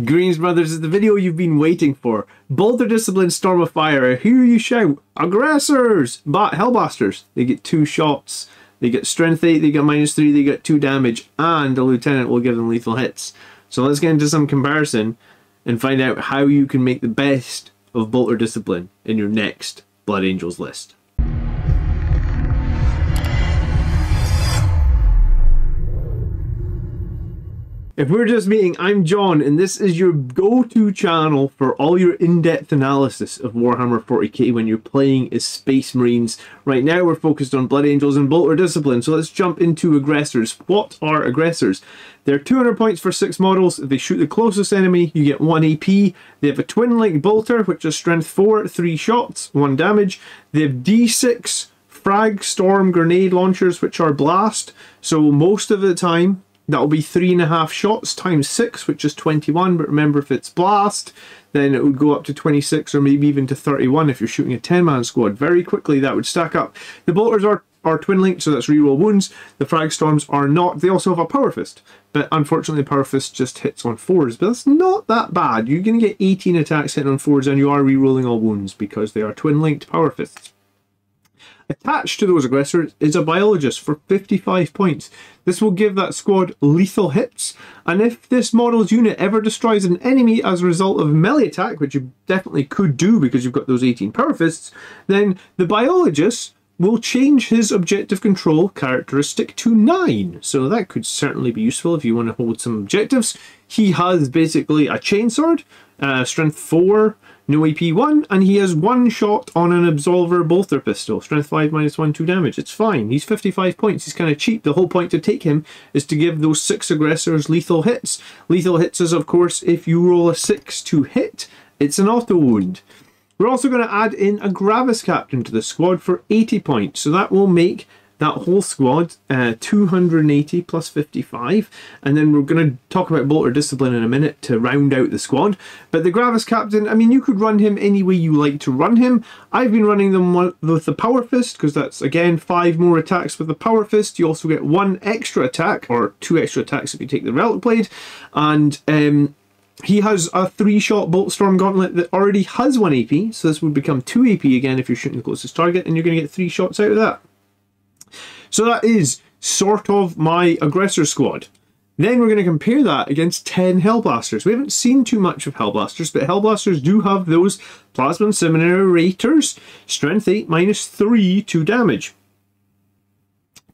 Greens Brothers is the video you've been waiting for. Bolter Discipline, Storm of Fire, I hear you shout, aggressors! But Hellblasters, they get 2 shots, they get strength 8, they get -3, they get 2 damage, and the Lieutenant will give them lethal hits. So let's get into some comparison and find out how you can make the best of Bolter Discipline in your next Blood Angels list. If we're just meeting, I'm John, and this is your go-to channel for all your in-depth analysis of Warhammer 40k when you're playing as Space Marines. Right now we're focused on Blood Angels and Bolter Discipline, so let's jump into aggressors. What are aggressors? They're 200 points for 6 models. If they shoot the closest enemy, you get 1 AP. They have a twin-link bolter, which is strength 4, 3 shots, 1 damage. They have D6 frag, storm, grenade launchers, which are blast, so most of the time that'll be 3.5 shots times 6, which is 21, but remember if it's blast, then it would go up to 26 or maybe even to 31 if you're shooting a 10-man squad. Very quickly that would stack up. The bolters are twin-linked, so that's reroll wounds. The frag storms are not. They also have a power fist, but unfortunately power fist just hits on 4s, but that's not that bad. You're going to get 18 attacks hitting on 4s and you are rerolling all wounds because they are twin-linked power fists. Attached to those aggressors is a biologist for 55 points. This will give that squad lethal hits, and if this model's unit ever destroys an enemy as a result of melee attack, which you definitely could do because you've got those 18 power fists, then the biologist will change his objective control characteristic to 9. So that could certainly be useful if you want to hold some objectives. He has basically a chainsword, strength 4, no AP 1, and he has 1 shot on an Absolver bolter pistol. Strength 5, -1, 2 damage. It's fine. He's 55 points. He's kind of cheap. The whole point to take him is to give those 6 aggressors lethal hits. Lethal hits is, of course, if you roll a 6 to hit, it's an auto wound. We're also going to add in a Gravis Captain to the squad for 80 points. So that will make that whole squad 280 plus 55, and then we're going to talk about Bolter Discipline in a minute to round out the squad. But the Gravis Captain, I mean, you could run him any way you like to run him. I've been running them with the Power Fist because that's, again, 5 more attacks with the Power Fist. You also get 1 extra attack, or 2 extra attacks if you take the Relic Blade, and he has a 3-shot Bolt Storm Gauntlet that already has 1 AP, so this would become 2 AP again if you're shooting the closest target, and you're going to get 3 shots out of that. So that is sort of my aggressor squad. Then we're going to compare that against 10 Hellblasters. We haven't seen too much of Hellblasters, but Hellblasters do have those Plasma Incinerators, strength 8, -3, 2 damage.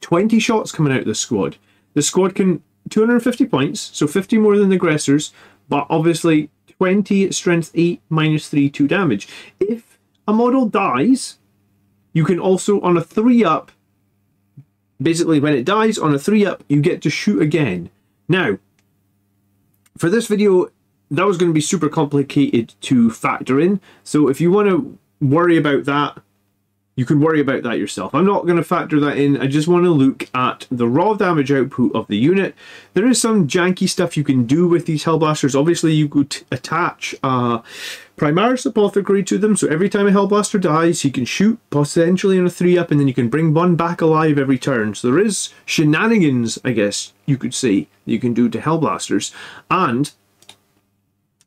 20 shots coming out of the squad. The squad can 250 points, so 50 more than the aggressors, but obviously 20 strength 8, -3, 2 damage. If a model dies, you can also, on a 3-up, basically, when it dies on a 3-up, you get to shoot again. Now, for this video, that was going to be super complicated to factor in. So if you want to worry about that, you can worry about that yourself. I'm not going to factor that in. I just want to look at the raw damage output of the unit. There is some janky stuff you can do with these Hellblasters. Obviously, you could attach Primaris Apothecary to them, so every time a Hellblaster dies, he can shoot, potentially on a 3-up, and then you can bring one back alive every turn. So there is shenanigans, I guess you could say, that you can do to Hellblasters. And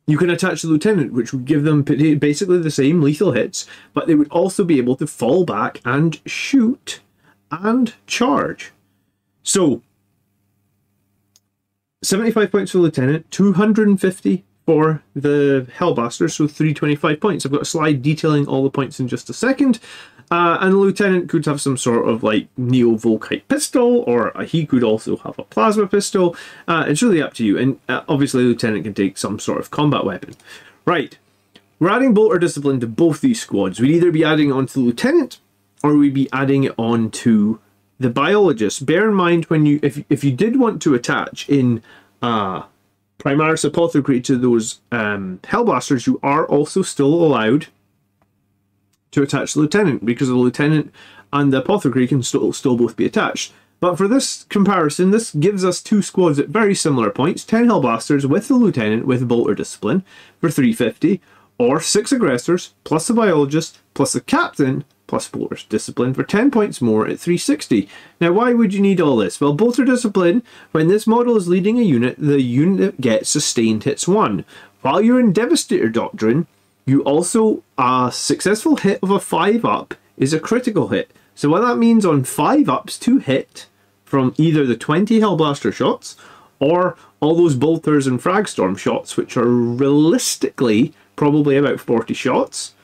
you can attach the Lieutenant, which would give them basically the same lethal hits, but they would also be able to fall back and shoot and charge. So, 75 points for the Lieutenant, 250 for the Hellblaster, so 325 points. I've got a slide detailing all the points in just a second. And the Lieutenant could have some sort of like Neo-Volkite pistol, or he could also have a plasma pistol. It's really up to you. And obviously the Lieutenant can take some sort of combat weapon. Right, we're adding Bolter Discipline to both these squads. We'd either be adding it onto the Lieutenant, or we'd be adding it onto the Biologist. Bear in mind, when you if you did want to attach in Primaris Apothecary to those Hellblasters, you are also still allowed to attach the Lieutenant, because the Lieutenant and the Apothecary can still both be attached. But for this comparison, this gives us 2 squads at very similar points. 10 Hellblasters with the Lieutenant with Bolter Discipline for 350, or 6 aggressors, plus the biologist, plus the captain, plus bolter's discipline for 10 points more at 360. Now, why would you need all this? Well, bolter discipline, when this model is leading a unit, the unit gets sustained hits 1. While you're in Devastator Doctrine, you also, a successful hit of a 5-up is a critical hit. So what that means on 5-ups to hit from either the 20 Hellblaster shots or all those bolters and fragstorm shots, which are realistically probably about 40 shots,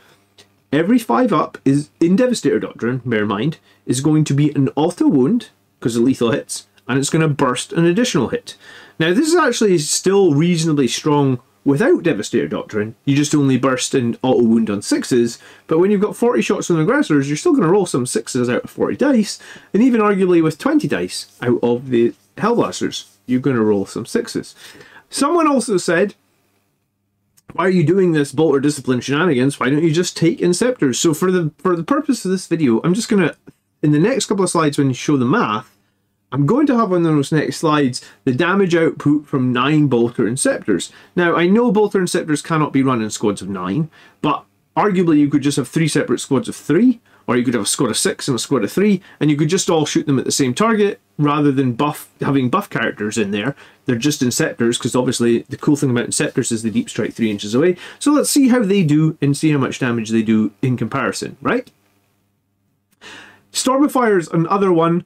every 5-up is, in Devastator Doctrine, bear in mind, is going to be an auto wound, because of lethal hits, and it's going to burst an additional hit. Now, this is actually still reasonably strong without Devastator Doctrine. You just only burst an auto wound on 6s, but when you've got 40 shots on aggressors, you're still going to roll some 6s out of 40 dice, and even arguably with 20 dice out of the Hellblasters, you're going to roll some 6s. Someone also said, why are you doing this bolter discipline shenanigans? Why don't you just take Inceptors? So for the purpose of this video, I'm just going to, in the next couple of slides when you show the math, I'm going to have on those next slides the damage output from 9 bolter Inceptors. Now, I know bolter Inceptors cannot be run in squads of 9, but arguably you could just have 3 separate squads of 3, or you could have a squad of 6 and a squad of 3, and you could just all shoot them at the same target, rather than having buff characters in there. They're just Inceptors, because obviously the cool thing about Inceptors is the deep strike 3 inches away. So let's see how they do, and see how much damage they do in comparison, right? Storm of Fire is another one,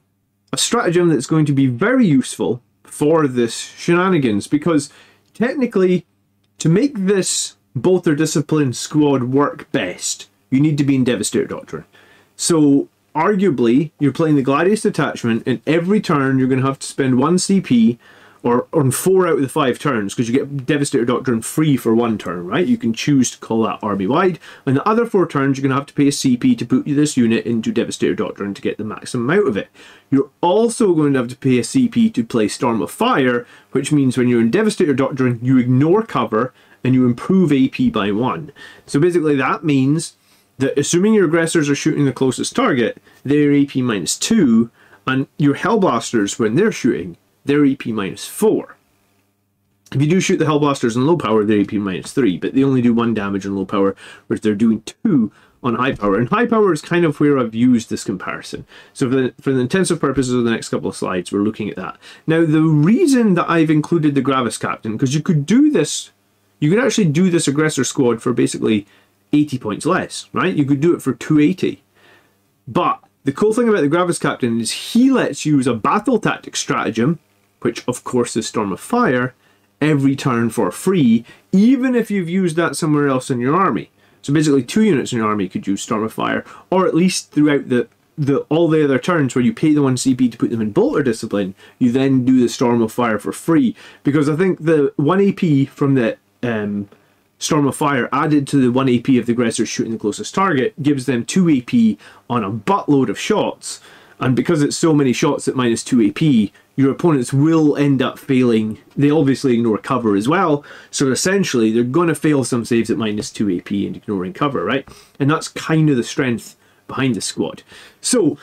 a stratagem that's going to be very useful for this shenanigans, because technically, to make this bolter discipline squad work best, you need to be in Devastator Doctrine. So arguably, you're playing the Gladius detachment, and every turn you're going to have to spend 1 CP, or on 4 out of the 5 turns, because you get Devastator Doctrine free for 1 turn, right? You can choose to call that army wide. On the other 4 turns, you're going to have to pay a CP to put this unit into Devastator Doctrine to get the maximum out of it. You're also going to have to pay a CP to play Storm of Fire, which means when you're in Devastator Doctrine, you ignore cover and you improve AP by 1. So basically that means that assuming your aggressors are shooting the closest target, they're AP -2, and your Hellblasters, when they're shooting, they're AP -4. If you do shoot the Hellblasters in low power, they're AP -3, but they only do 1 damage in low power, whereas they're doing 2 on high power. And high power is kind of where I've used this comparison. So for the intensive purposes of the next couple of slides, we're looking at that. Now, the reason that I've included the Gravis Captain, because you could do this, you could actually do this aggressor squad for basically 80 points less, right? You could do it for 280. But the cool thing about the Gravis Captain is he lets you use a battle tactic stratagem, which of course is Storm of Fire, every turn for free, even if you've used that somewhere else in your army. So basically 2 units in your army could use Storm of Fire, or at least throughout all the other turns where you pay the 1 CP to put them in Bolter Discipline, you then do the Storm of Fire for free. Because I think the 1 AP from the Storm of Fire added to the 1 AP of the aggressor shooting the closest target gives them 2 AP on a buttload of shots, and because it's so many shots at -2 AP, your opponents will end up failing. They obviously ignore cover as well, so essentially they're going to fail some saves at -2 AP and ignoring cover, right? And that's kind of the strength behind the squad. So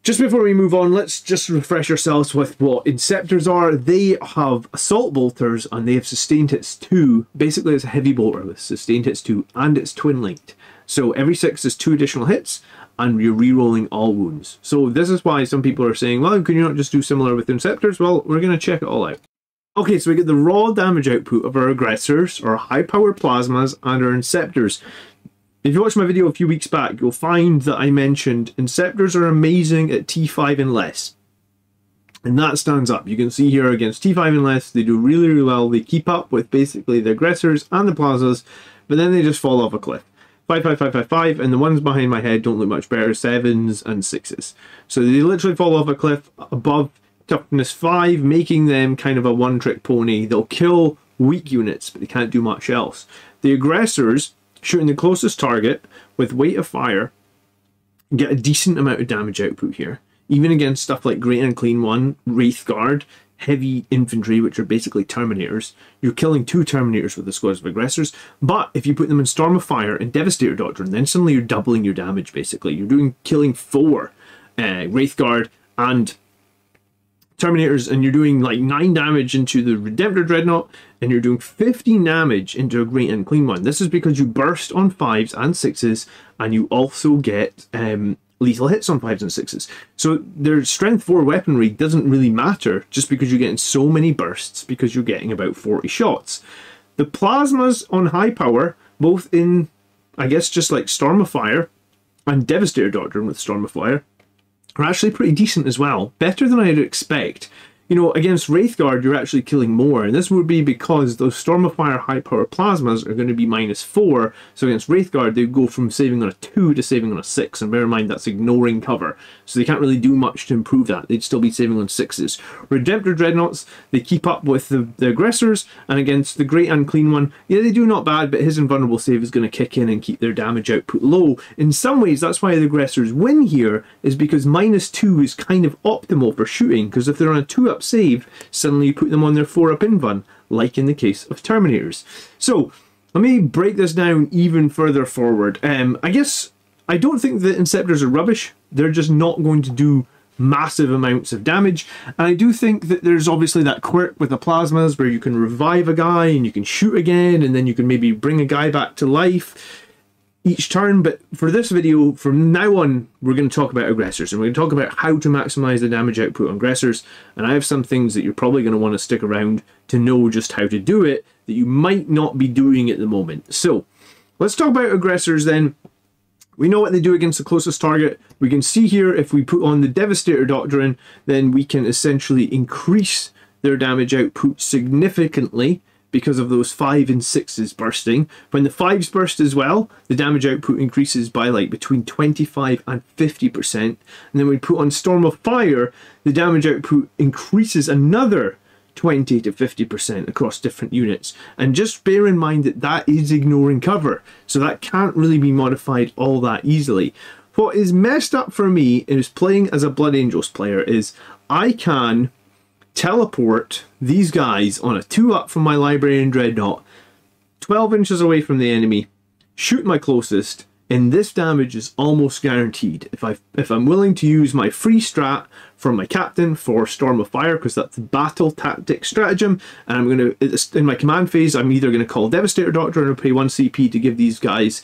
just before we move on, let's just refresh ourselves with what Inceptors are. They have Assault Bolters, and they have Sustained Hits 2. Basically, it's a heavy bolter with Sustained Hits 2, and it's twin linked. So every 6 is 2 additional hits, and you're re-rolling all wounds. So this is why some people are saying, well, can you not just do similar with Inceptors? Well, we're going to check it all out. Okay, so we get the raw damage output of our aggressors, our high-powered plasmas, and our Inceptors. If you watched my video a few weeks back, you'll find that I mentioned Inceptors are amazing at T5 and less. And that stands up. You can see here against T5 and less, they do really, really well. They keep up with basically the aggressors and the plasmas, but then they just fall off a cliff. 5, 5, 5, 5, 5, and the ones behind my head don't look much better, 7s and 6s. So they literally fall off a cliff above toughness 5, making them kind of a one-trick pony. They'll kill weak units, but they can't do much else. The aggressors, shooting the closest target with weight of fire, get a decent amount of damage output here. Even against stuff like Great Unclean One, Wraith Guard, heavy infantry, which are basically Terminators. You're killing 2 Terminators with the squads of aggressors, but if you put them in Storm of Fire and Devastator Doctrine, then suddenly you're doubling your damage, basically. You're killing 4 Wraith Guard and Terminators, and you're doing like 9 damage into the Redemptor Dreadnought, and you're doing 15 damage into a Great Unclean One. This is because you burst on 5s and 6s, and you also get lethal hits on 5s and 6s. So their strength 4 weaponry doesn't really matter just because you're getting so many bursts, because you're getting about 40 shots. The plasmas on high power, both in, I guess, just like Storm of Fire and Devastator Doctrine with Storm of Fire, are actually pretty decent as well. Better than I'd expect. You know, against Wraithguard, you're actually killing more, and this would be because those Storm of Fire high power plasmas are going to be -4, so against Wraithguard they go from saving on a 2 to saving on a 6, and bear in mind that's ignoring cover, so they can't really do much to improve that. They'd still be saving on 6s. Redemptor Dreadnoughts, they keep up with the aggressors, and against the Great Unclean One, yeah, they do not bad, but his invulnerable save is going to kick in and keep their damage output low. In some ways, that's why the aggressors win here, is because -2 is kind of optimal for shooting, because if they're on a 2-up save, suddenly you put them on their 4-up invuln, like in the case of Terminators. So, let me break this down even further forward. I guess, I don't think the Inceptors are rubbish. They're just not going to do massive amounts of damage. And I do think that there's obviously that quirk with the plasmas where you can revive a guy and you can shoot again, and then you can maybe bring a guy back to life each turn. But for this video, from now on, we're going to talk about aggressors, and we're going to talk about how to maximize the damage output on aggressors. And I have some things that you're probably going to want to stick around to know just how to do it that you might not be doing at the moment. So let's talk about aggressors then. We know what they do against the closest target. We can see here, if we put on the Devastator Doctrine, then we can essentially increase their damage output significantly because of those 5 and 6s bursting. When the 5s burst as well, the damage output increases by like between 25 and 50%. And then we put on Storm of Fire, the damage output increases another 20 to 50% across different units. And just bear in mind that that is ignoring cover, so that can't really be modified all that easily. What is messed up for me is playing as a Blood Angels player is I can teleport these guys on a 2-up from my Librarian Dreadnought 12 inches away from the enemy, shoot my closest, and this damage is almost guaranteed. If I'm willing to use my free strat from my captain for Storm of Fire, because that's the battle tactic stratagem, and I'm going to, in my command phase, I'm either going to call Devastator Doctrine or pay 1 CP to give these guys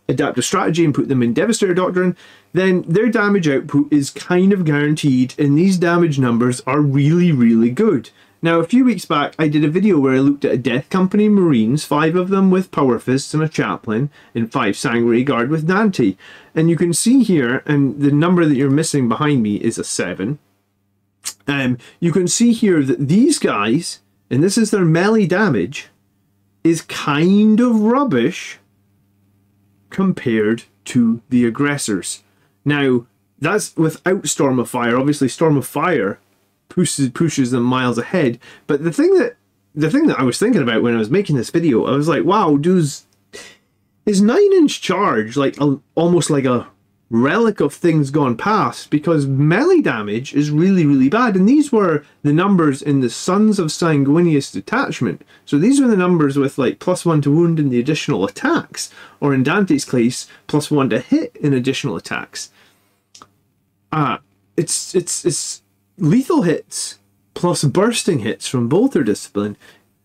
adaptive strategy and put them in Devastator Doctrine, then their damage output is kind of guaranteed, and these damage numbers are really, really good. Now, a few weeks back, I did a video where I looked at a Death Company Marines, 5 of them with Power Fists and a Chaplain, and 5 Sangre Guard with Dante. And you can see here, and the number that you're missing behind me is a 7. You can see here that these guys, and this is their melee damage, is kind of rubbish compared to the aggressors. Now, that's without Storm of Fire. Obviously, Storm of Fire pushes them miles ahead. But the thing that I was thinking about when I was making this video, I was like, wow, is 9-inch charge like almost like a relic of things gone past? Because melee damage is really, really bad. And these were the numbers in the Sons of Sanguinius detachment. So these are the numbers with like +1 to wound in the additional attacks, or in Dante's case, +1 to hit in additional attacks. It's lethal hits plus bursting hits from both their discipline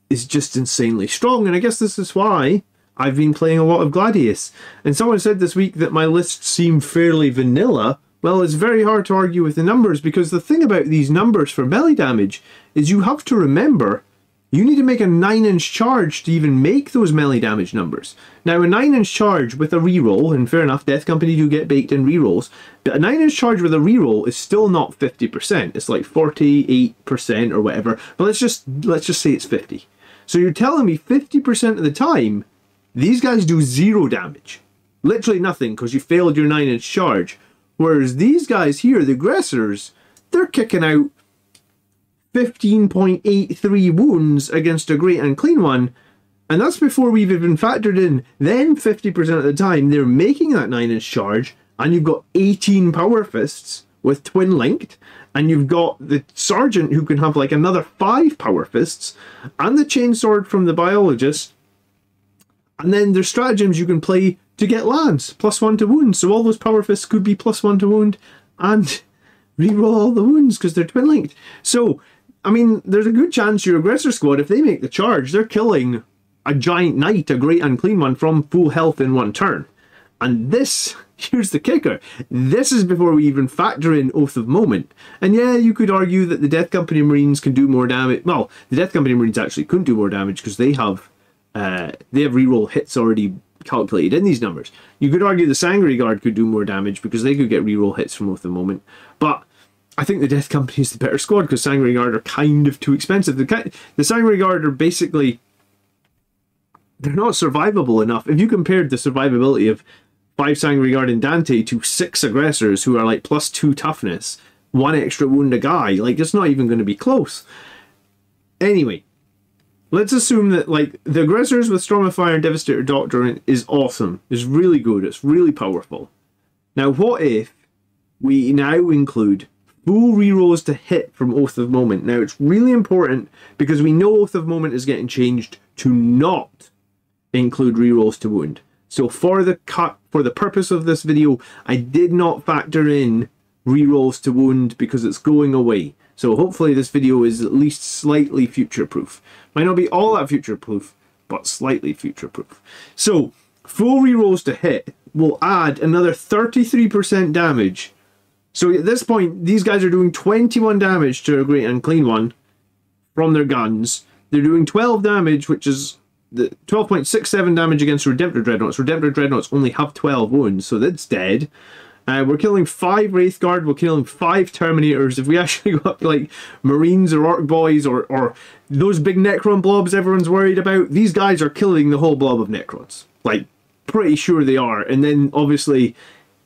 is just insanely strong, and I guess this is why I've been playing a lot of Gladius. And someone said this week that my lists seem fairly vanilla. Well, it's very hard to argue with the numbers, because the thing about these numbers for melee damage is you have to remember you need to make a 9-inch charge to even make those melee damage numbers. Now, a 9-inch charge with a reroll, and fair enough, Death Company do get baked in rerolls, but a 9-inch charge with a reroll is still not 50%. It's like 48% or whatever, but let's just say it's 50. So you're telling me 50% of the time, these guys do 0 damage. Literally nothing, because you failed your 9-inch charge. Whereas these guys here, the aggressors, they're kicking out 15.83 wounds against a Great Unclean One, and that's before we've even factored in then 50% of the time they're making that 9-inch charge, and you've got 18 Power Fists with Twin Linked, and you've got the Sergeant who can have like another 5 Power Fists, and the Chainsword from the Biologist, and then there's stratagems you can play to get lands, +1 to wound, so all those Power Fists could be +1 to wound, and reroll all the wounds because they're twin linked. So, I mean, there's a good chance your aggressor squad, if they make the charge, they're killing a giant knight, a great unclean one, from full health in one turn. And this, here's the kicker, this is before we even factor in Oath of Moment. And yeah, you could argue that the Death Company Marines can do more damage. Well, the Death Company Marines actually couldn't do more damage because they have reroll hits already calculated in these numbers. You could argue the Sangre Guard could do more damage because they could get reroll hits from Oath of Moment. But I think the Death Company is the better squad because Sangre Guard are kind of too expensive. The Sangre Guard are basically, they're not survivable enough. If you compared the survivability of 5 Sangre Guard in Dante to 6 aggressors who are like +2 toughness, 1 extra wound a guy, like it's not even going to be close. Anyway, let's assume that like the aggressors with Storm of Fire and Devastator Doctrine is awesome. It's really good. It's really powerful. Now, what if we now include full rerolls to hit from Oath of Moment? Now, it's really important because we know Oath of Moment is getting changed to not include rerolls to wound. So for the purpose of this video, I did not factor in rerolls to wound because it's going away. So hopefully this video is at least slightly future-proof. Might not be all that future-proof, but slightly future-proof. So full rerolls to hit will add another 33% damage. So at this point, these guys are doing 21 damage to a Great Unclean One from their guns. They're doing 12 damage, which is the 12.67 damage against Redemptor Dreadnoughts. Redemptor Dreadnoughts only have 12 wounds, so that's dead. We're killing 5 Wraithguard, we're killing 5 Terminators. If we actually go up to like Marines or Orc Boys or those big Necron blobs everyone's worried about, these guys are killing the whole blob of Necrons. Like, pretty sure they are. And then, obviously,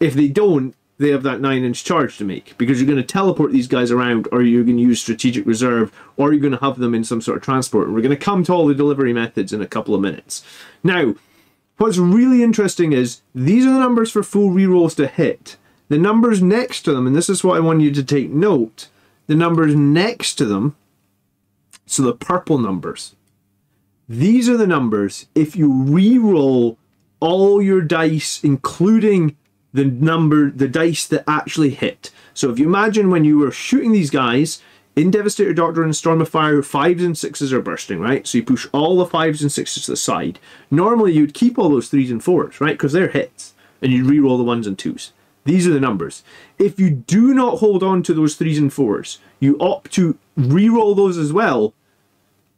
if they don't, they have that 9-inch charge to make, because you're going to teleport these guys around, or you're going to use strategic reserve, or you're going to have them in some sort of transport. And we're going to come to all the delivery methods in a couple of minutes. Now, what's really interesting is these are the numbers for full rerolls to hit. The numbers next to them, and this is what I want you to take note, the numbers next to them, so the purple numbers, these are the numbers if you reroll all your dice, including the dice that actually hit. So if you imagine when you were shooting these guys, in Devastator Doctrine and Storm of Fire, 5s and 6s are bursting, right? So you push all the 5s and 6s to the side. Normally you'd keep all those 3s and 4s, right? Because they're hits. And you'd re-roll the 1s and 2s. These are the numbers. If you do not hold on to those 3s and 4s, you opt to re-roll those as well,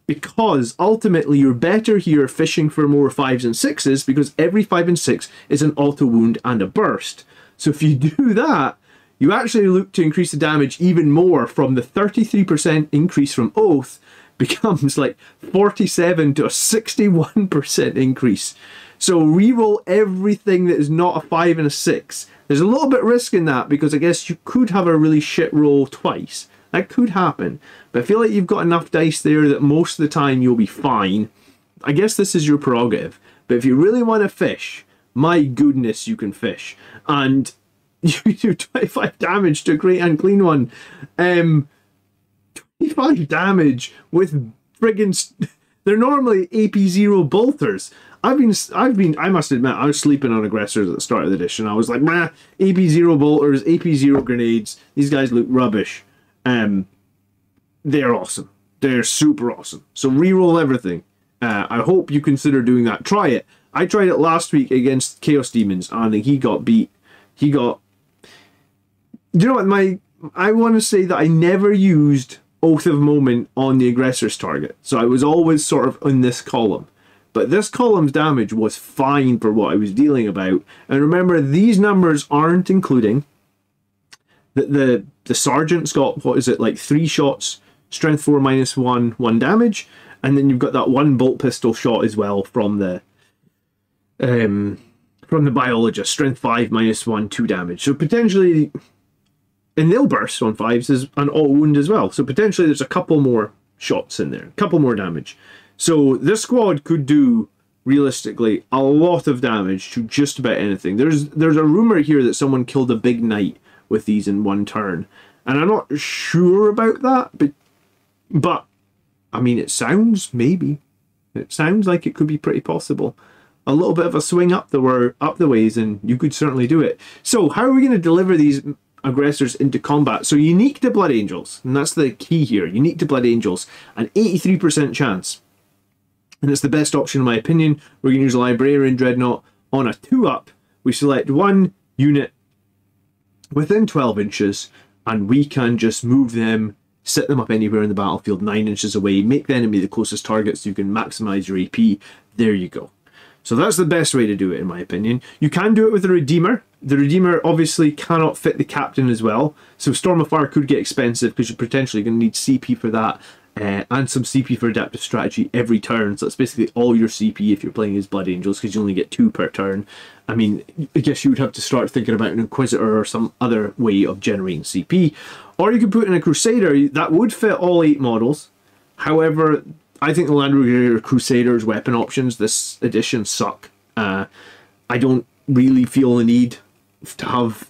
because ultimately you're better here fishing for more 5s and 6s, because every 5 and 6 is an auto wound and a burst. So if you do that, you actually look to increase the damage even more. From the 33% increase from Oath becomes like 47 to a 61% increase. So reroll everything that is not a 5 and a 6. There's a little bit of risk in that, because I guess you could have a really shit roll twice. That could happen. But I feel like you've got enough dice there that most of the time you'll be fine. I guess this is your prerogative. But if you really want to fish, my goodness, you can fish. And you do 25 damage to a Great Unclean One. 25 damage with friggin'... They're normally AP0 bolters. I must admit, I was sleeping on aggressors at the start of the edition. I was like, meh, AP0 bolters, AP0 grenades. These guys look rubbish. They're awesome. They're super awesome. So reroll everything. I hope you consider doing that. Try it. I tried it last week against Chaos Demons, and he got beat. He got... Do you know what? I want to say that I never used Oath of Moment on the aggressor's target. So I was always sort of in this column. But this column's damage was fine for what I was dealing about. And remember, these numbers aren't including... The Sergeant's got, what is it, like 3 shots, strength 4 -1, 1 damage. And then you've got that 1 bolt pistol shot as well from the Biologist, strength 5 -1, 2 damage. So potentially... And they'll burst on 5s as an auto wound as well. So potentially there's a couple more shots in there. A couple more damage. So this squad could do, realistically, a lot of damage to just about anything. There's a rumour here that someone killed a big knight with these in 1 turn. And I'm not sure about that. But I mean, it sounds, maybe. It sounds like it could be pretty possible. A little bit of a swing up the ways, and you could certainly do it. So how are we going to deliver these aggressors into combat. So unique to Blood Angels, and that's the key here, unique to Blood Angels, an 83% chance. And it's the best option in my opinion. We're going to use a Librarian Dreadnought on a 2-up. We select one unit within 12 inches, and we can just move them, set them up anywhere in the battlefield 9 inches away, make the enemy the closest target so you can maximize your AP. There you go. So that's the best way to do it, in my opinion. You can do it with a Redeemer. The Redeemer obviously cannot fit the Captain as well. So Storm of Fire could get expensive because you're potentially going to need CP for that. And some CP for Adaptive Strategy every turn. So that's basically all your CP if you're playing as Blood Angels, because you only get 2 per turn. I mean, I guess you would have to start thinking about an Inquisitor or some other way of generating CP. Or you could put in a Crusader. That would fit all 8 models. However, I think the Land Rover Crusader's weapon options this edition suck. I don't really feel the need to have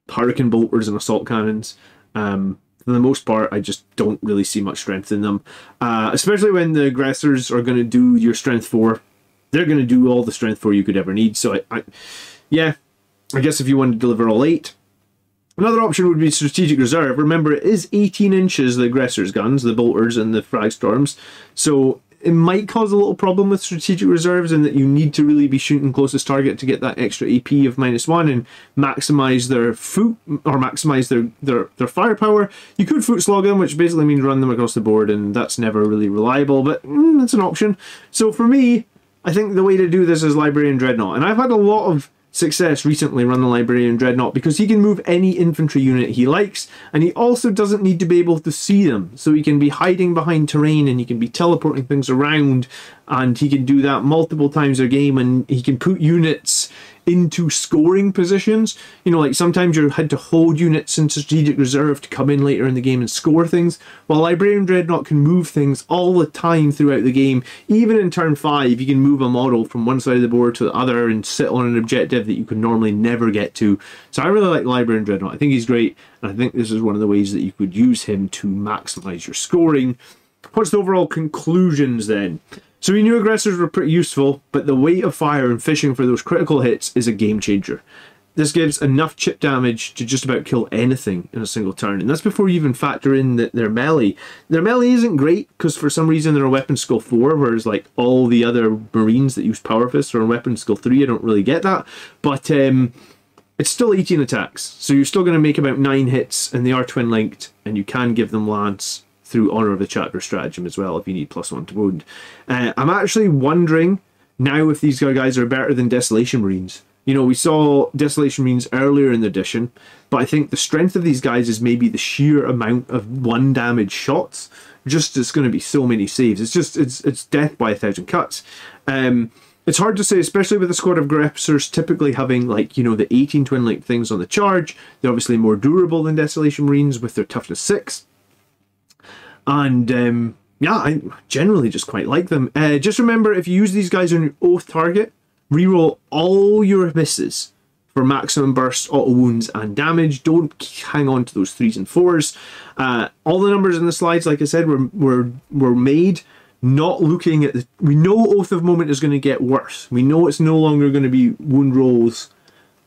Hurricane Bolters and Assault Cannons. For the most part, I just don't really see much strength in them. Especially when the aggressors are going to do your strength 4. They're going to do all the strength 4 you could ever need. So, yeah, I guess if you want to deliver all 8. Another option would be Strategic Reserve. Remember, it is 18 inches, the aggressors' guns, the bolters and the frag storms. So it might cause a little problem with Strategic Reserves in that you need to really be shooting closest target to get that extra AP of -1 and maximize their foot, or maximize their firepower. You could foot slog them, which basically means run them across the board, and that's never really reliable, but that's an option. So for me, I think the way to do this is Librarian Dreadnought. And I've had a lot of success recently run the Librarian Dreadnought because he can move any infantry unit he likes, and he also doesn't need to be able to see them. So he can be hiding behind terrain and he can be teleporting things around, and he can do that multiple times a game, and he can put units into scoring positions. You know, like sometimes you had to hold units in Strategic Reserve to come in later in the game and score things. While Librarian Dreadnought can move things all the time throughout the game. Even in turn 5, you can move a model from one side of the board to the other and sit on an objective that you could normally never get to. So I really like Librarian Dreadnought. I think he's great, and I think this is one of the ways that you could use him to maximize your scoring. What's the overall conclusions then? So we knew aggressors were pretty useful, but the weight of fire and fishing for those critical hits is a game changer. This gives enough chip damage to just about kill anything in a single turn, and that's before you even factor in their melee. Their melee isn't great because for some reason they're a weapon skill 4, whereas like all the other Marines that use Power Fist are a weapon skill 3. I don't really get that, but it's still 18 attacks, so you're still going to make about 9 hits, and they are twin linked, and you can give them lance through Honor of the Chapter Stratagem as well if you need +1 to wound. I'm actually wondering now if these guys are better than Desolation Marines. You know, we saw Desolation Marines earlier in the edition, but I think the strength of these guys is maybe the sheer amount of 1 damage shots. Just it's going to be so many saves. It's just it's death by 1,000 cuts. It's hard to say, especially with a squad of aggressors typically having, like, you know, the 18 twin linked things on the charge. They're obviously more durable than Desolation Marines with their toughness 6. And yeah, I generally just quite like them. Just remember, if you use these guys on your oath target, reroll all your misses for maximum burst, auto wounds, and damage. Don't hang on to those 3s and 4s. All the numbers in the slides, like I said, were made not looking at the... We know Oath of Moment is going to get worse. We know it's no longer going to be wound rolls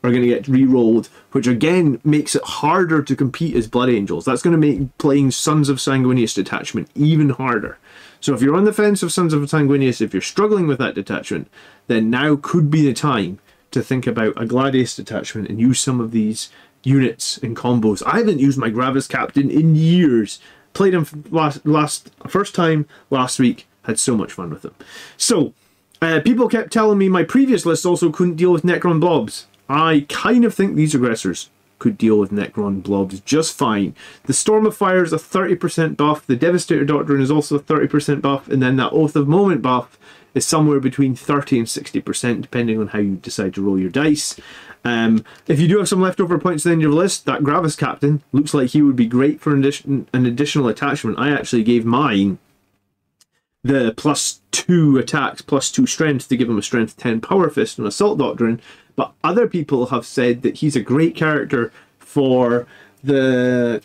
are going to get re-rolled, which again makes it harder to compete as Blood Angels. That's going to make playing Sons of Sanguinius Detachment even harder. So if you're on the fence of Sons of Sanguinius, if you're struggling with that detachment, then now could be the time to think about a Gladius detachment and use some of these units in combos. I haven't used my Gravis Captain in years. Played him first time last week. Had so much fun with him. So people kept telling me my previous list also couldn't deal with Necron Blobs. I kind of think these aggressors could deal with Necron Blobs just fine. The Storm of Fire is a 30% buff, the Devastator Doctrine is also a 30% buff, and then that Oath of Moment buff is somewhere between 30 and 60% depending on how you decide to roll your dice. If you do have some leftover points at the end of your list, that Gravis Captain looks like he would be great for an additional attachment. I actually gave mine the +2 attacks, +2 strength to give him a strength 10 Power Fist and Assault Doctrine, but other people have said that he's a great character for the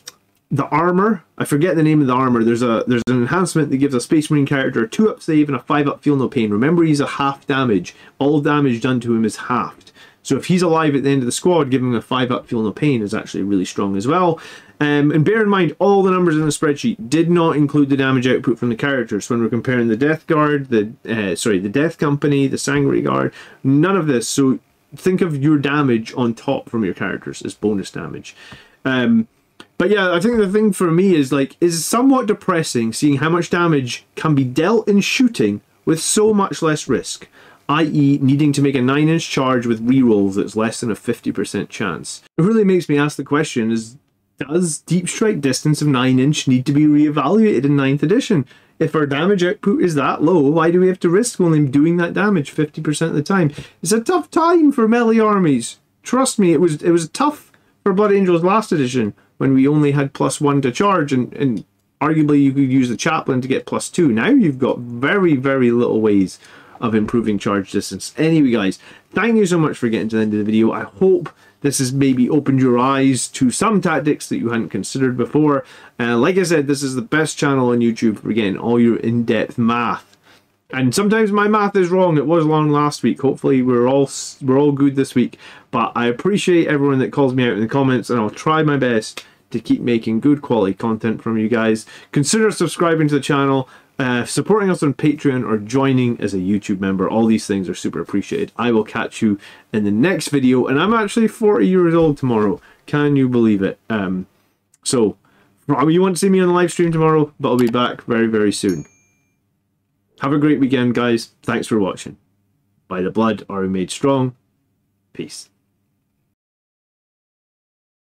armor. I forget the name of the armor. There's an enhancement that gives a Space Marine character a 2-up save and a 5-up feel no pain. Remember, he's a half damage. All damage done to him is halved. So if he's alive at the end of the squad, giving him a 5-up feel no pain is actually really strong as well. And bear in mind, all the numbers in the spreadsheet did not include the damage output from the characters. When we're comparing the Death Guard, the Death Company, the Sanguinary Guard, none of this. So think of your damage on top from your characters as bonus damage. But yeah, I think the thing for me is somewhat depressing seeing how much damage can be dealt in shooting with so much less risk, i.e. needing to make a 9-inch charge with rerolls that's less than a 50% chance. It really makes me ask the question, does Deep Strike distance of 9-inch need to be reevaluated in 9th edition? If our damage output is that low, why do we have to risk only doing that damage 50% of the time? It's a tough time for melee armies. Trust me, it was tough for Blood Angels last edition when we only had +1 to charge, and arguably you could use the Chaplain to get +2. Now you've got very, very little ways of improving charge distance. Anyway, guys, thank you so much for getting to the end of the video. I hope this has maybe opened your eyes to some tactics that you hadn't considered before. Like I said, this is the best channel on YouTube for getting all your in-depth math. And sometimes my math is wrong. It was wrong last week. Hopefully we're all good this week. But I appreciate everyone that calls me out in the comments, and I'll try my best to keep making good quality content from you guys. Consider subscribing to the channel, supporting us on Patreon, or joining as a YouTube member. All these things are super appreciated. I will catch you in the next video, and I'm actually 40 years old tomorrow. Can you believe it? So you won't see me on the live stream tomorrow, but I'll be back very, very soon. Have a great weekend, guys. Thanks for watching. By the blood are we made strong. Peace.